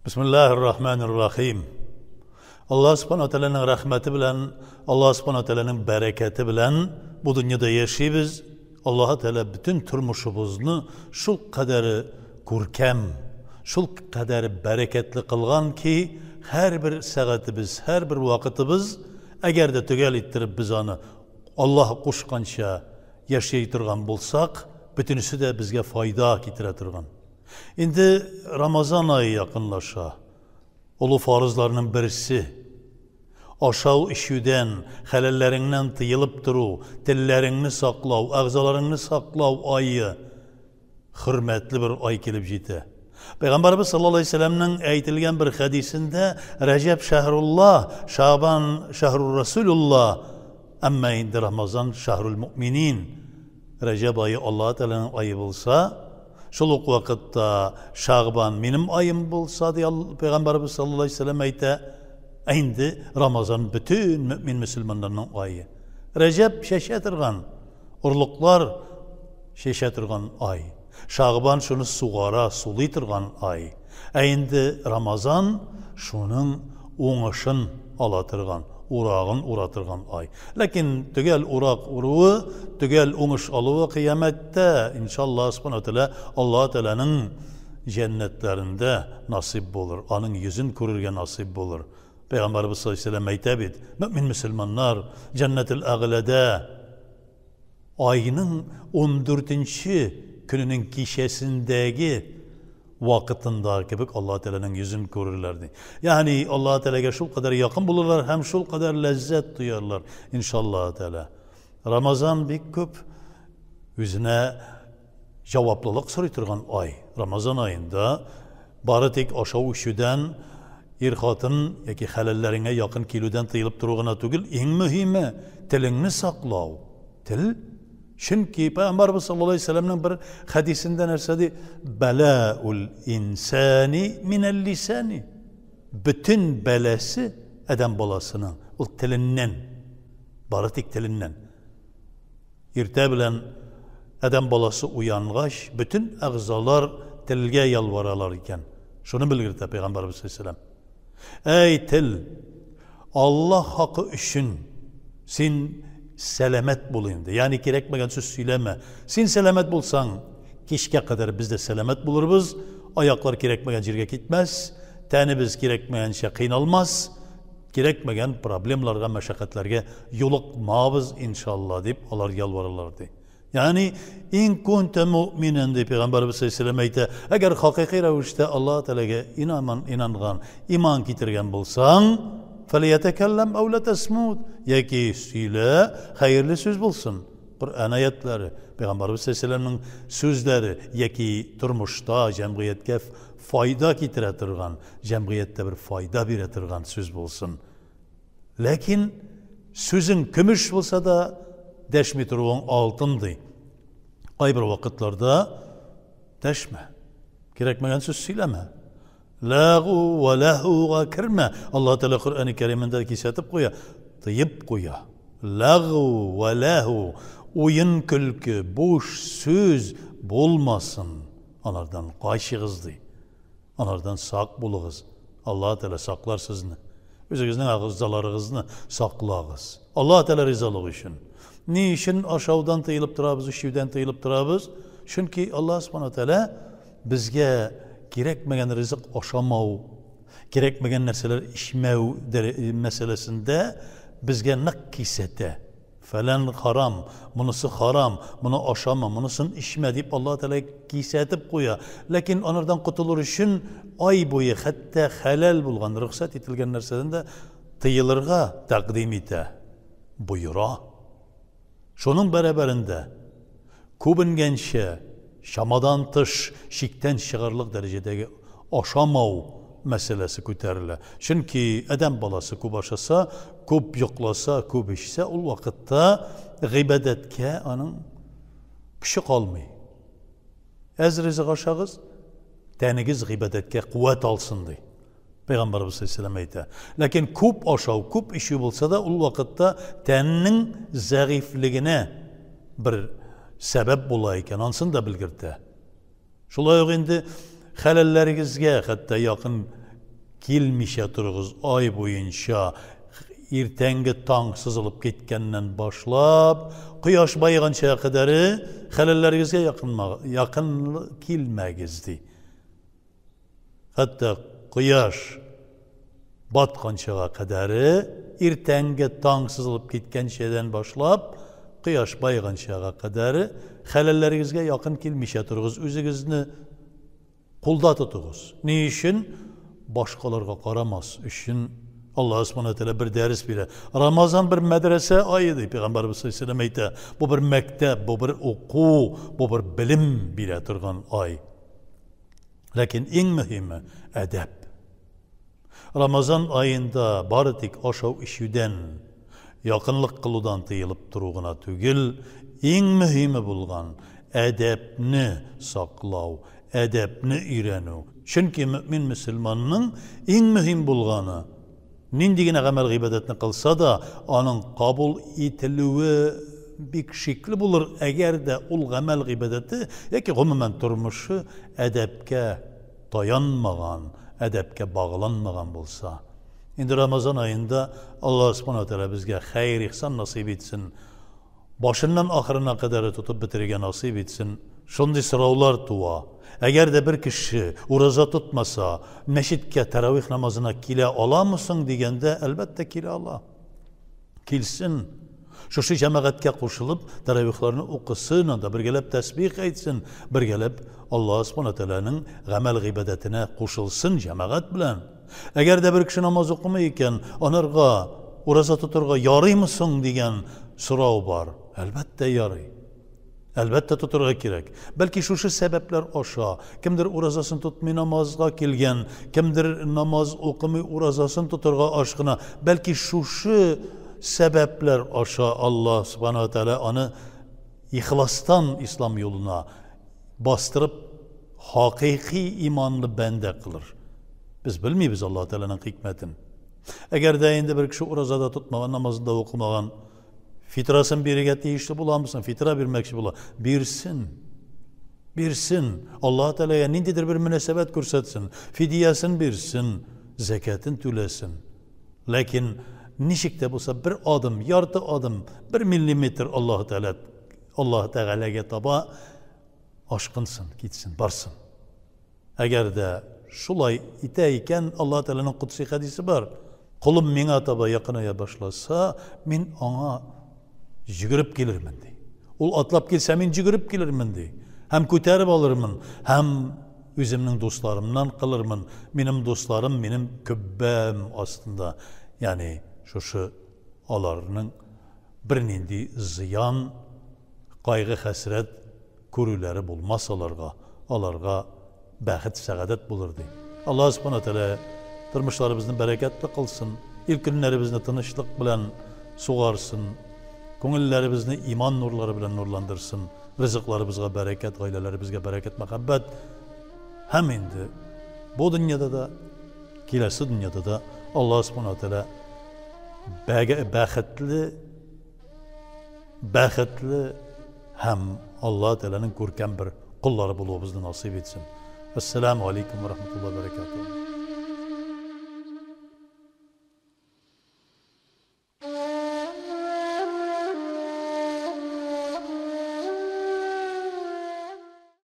Bismillahirrahmanirrahim. Allah subhanahu wa ta'ala'nın rahmeti bilen, Allah subhanahu wa ta'ala'nın bereketi bilen bu dünyada yaşayız. Allah Teala bütün turmuşumuzni şul kadar kurkem, şul kadar bereketli kılgan ki her bir saatimiz, her bir vakitimiz eğer de tügel ettirip biz onu Allah'a koşkança yaşaytırgan bulsak, bütünüsü de bizge fayda getiretirgan. Şimdi Ramazan ayı yakınlaşa. Ulu farzlarının birisi. Aşağı işüden, halellerinden tıyılıp duru, dillerini saklav, ağzalarını saklav ayı hürmetli bir ay kelip jeti. Peygamberimiz sallallahu aleyhi ve sellem'nin aytilgen bir hadisinde Recep şehrullah, Şaban şehrul Resulullah, ama indi Ramazan şehrul müminin. Recep ayı Allah Teala'nın ayı bulsa, şuluk vakitte Şaban benim ayım bulsa diye Peygamberimiz sallallahu aleyhi ve sellem ayta, indi Ramazan bütün mümin Müslümanların ayı. Recep şeşetirgan, urluklar şeşetirgan ay. Şaban şunu sugara, sulaytırgan ay. Indi Ramazan şunun uğuşun alatırgan, urağın uratırgan ay. Lakin tügel urak uruğu, tügel uğuş alığı kıyamette inşallah subhanahu teala Allah Teala'nın cennetlerinde nasip olur. Onun yüzün kururgen nasip olur. Peygamberimiz sallallahu aleyhi ve sellem eytebid. Mümin Müslümanlar cennet-i ağlede ayının 14. gününün kişisindeki vakitinde gibi Allah Teala'nın yüzünü görürlerdi. Yani Allah Teala'ya şu kadar yakın bulurlar, hem şu kadar lezzet duyarlar inşallah Teala. Ramazan bir köp yüzüne cevaplılık soruyorgan ay. Ramazan ayında bari tek aşağı üşüden irhatın yaki halellerine yakın kilodan tıyılıp durduğuna tügül, en mühimi tilini saklav. Til çünkü Peygamberimiz sallallahu aleyhi ve sellem'nin bir hadisinden ersedi belâul insani minel lisani. Bütün belası adam balasının o tilinden, baratik tilinden. İrte bilen adam balası uyangaş, bütün ağzalar tilge yalvaralar iken. Şunu bilgirdi Peygamberimiz sallallahu aleyhi ve sellem. Ey til, Allah hakkı üçün sen selamet bulayım de. Yani gerekmegen söz söyleme. Sen selamet bulsan, kişke kadar biz de selamet buluruz. Ayaklar gerekmegen jirge gitmez. Tenimiz gerekmegen şey kıynalmaz. Gerekmegen problemlerge, meşakkatlerge yolukmabız inşallah deyip onlar yalvarırlardı. Yani in kunte mu'minen de Peygamberimiz sallallahu aleyhi ve sellem eğer hakiki revişte Allah Teala'ya inangan, iman getirgen bulsan, فَلْيَتَكَلَّمْ اَوْ لَتَسْمُودْ Yeki söyle, hayırlı söz bulsun. Kur'an ayetleri, Peygamberimiz sallallahu aleyhi ve sellem'nin sözleri, yeki turmuşta cemiyetke fayda getiretirgan, cemiyette bir fayda biretirgan söz bulsun. Lakin sözün kümüş bulsa da deşmi turğun altındı. Ay bir vakitlerde deşme. Gerekmeyen söz söyleme. Lâhu ve lâhu kirme. Allah Teala Kur'an-ı Kerim'inde kisatip koya. Tıyyip koya. Lâhu ve lâhu. Oyun külkü, boş söz bulmasın. Onlardan kaçığızdı. Onlardan sak buluguz. Allah Teala saklar sizni. Özünüzün ağızdalarınızı saklağız. Allah Teala rizalığı için. Ne için aşağıdan tıyılıp durabız, üşüden tıyılıp durabız? Çünkü Allah subhanahu teala bizge gerekmegen rızık aşamav, gerekmegen nerseler işmev meselesinde bizge nakkisete. Falan haram, bunысы haram, bunu aşama, bunısını işme deyip Allah Teala kisetip koya. Lakin onlardan kurtulur için ay boyu hatta halal bulgan, ruhsat etilgen nerselerden de tıyılırga takdim ete. Buyura. Şunun beraberinde kubun gençe şamadan tış şikten şıgarlık derecedeki aşamav meselesi köterilir. Çünkü adam balası kub aşasa, kub yoklasa, kub işse o vakitte gıybedetke onun kişi kalmıyor. Ez rızık aşağız, tenigiz gıybedetke kuvvet alsın diye. Peygamberimiz sallallahu aleyhi ve sellem. Lakin kub aşağı, kub işi bulsa da o vakitte teninin zayıflığına bir sebep bulayken ansın da bilgirdi. Şulay indi halelleringizge hatta yakın kilmişe turğuz ay boyunca ertengi tang sızılıp ketgenden başlap, quyosh bayğancha kadar halallaringizga yaqin kelmagizdi. Hatta quyosh batqanchaga kadar ertengi tang sızılıp ketgan şeyden başlap, quyosh bayğanchaga kadar halallaringizga yaqin kelmişe turğuz, o'zingizni qo'lda tutug'iz. Ne için? Başkalarga qaramas üçün Allah subhanahu teala bir ders bile. Ramazan bir medrese ayıdır. Peygamberimiz sallallahu aleyhi ve sellem aytdı. Bu bir mektep, bu bir oku, bu bir bilim bile turgan ay. Lakin en mühimi edep. Ramazan ayında barıtik aşağı işüden, yakınlık kılıdan tıyılıp durğuna tügül, en mühimi bulgan edepni saklav, edepni öğrenu. Çünkü mümin Müslümanın en mühim bulganı, nindigine amel ibadetini kılsa da, onun kabul etilüğü bir şekli bulur. Eğer de ol amel ibadeti, ya ki umumen turmuşu edepke dayanmagan, edepke bağlanmagan bolsa. Şimdi Ramazan ayında Allah subhanahu teala bizge hayır ihsan nasip etsin. Başından ahırına kadar tutup bitirgen nasip etsin. Şundi sıravlar tuva. Eğer de bir kişi uraza tutmasa, meşitke teravih namazına kile alamısın degende elbette kile ala. Kilsin. Şu cemaatke koşulup teravihlerini okusun, da bir gelip tesbih etsin, bir gelip Allah subhanahu teala'nın gamel ibadetine koşulsun cemaat bilen. Eğer de bir kişi namaz okumayken, onarga uraza tuturga yarı mısın degen sorav var. Elbette yarı. Elbette tuturga kerak. Belki şu sebepler aşağı. Kimdir urazasını tutmay namazga kelgen, kimdir namaz okumay urazasını tuturga aşkına. Belki şu sebepler aşağı Allah subhanahu teala onu ihlastan İslam yoluna bastırıp hakiki imanlı bende kılır. Biz bilmeyiz Allah Teala'nın hikmetini. Eğer de indi bir kişi urazada tutmagan, namazında okumagan, fitrasın biriga tegishli bulamısın, fitra birmekçi bula. Birsin. Allah Teala'ya nindidir bir münasebet ko'rsatsin, fidyasini bersin, zekatini to'lasin. Lakin nishikda bo'lsa bir adım, yartı adım, 1 millimetr Allah Teala'ga taba aşkınsın, gitsin, barsın. Eğer de şulay iteyken Allah Teala'nın kutsi hadisi var. Kulum mena taba yakınaya başlasa, min ona jigirip gelirmen dey. Ol atlap gelse min jigirip gelirmen dey. Hem ko'tarib alırman, hem özümün dostlarımdan kılırman. Benim dostlarım benim köbbem aslında. Yani şu alarının bir nindi ziyan, kaygı, hasret körüleri bulmaz alarga bəxet, sağadet bulurdu. Allah subhanahu teala turmuşlarımızın bereketli kılsın. İlk günlerimizni tanışlık bilen suğarsın. Ko'ngillarimizni iman nurları bilen nurlandırsın. Rızıklarımızga bereket, ailelerimizge bereket, muhabbet. Hem indi bu dünyada da, kilesi dünyada da Allah subhanahu teala bəxetli hem Allah Teala'nın görkem bir kulları bulduğumuzu nasip etsin. Esselamu aleyküm ve rahmetullahi ve berekatuhu.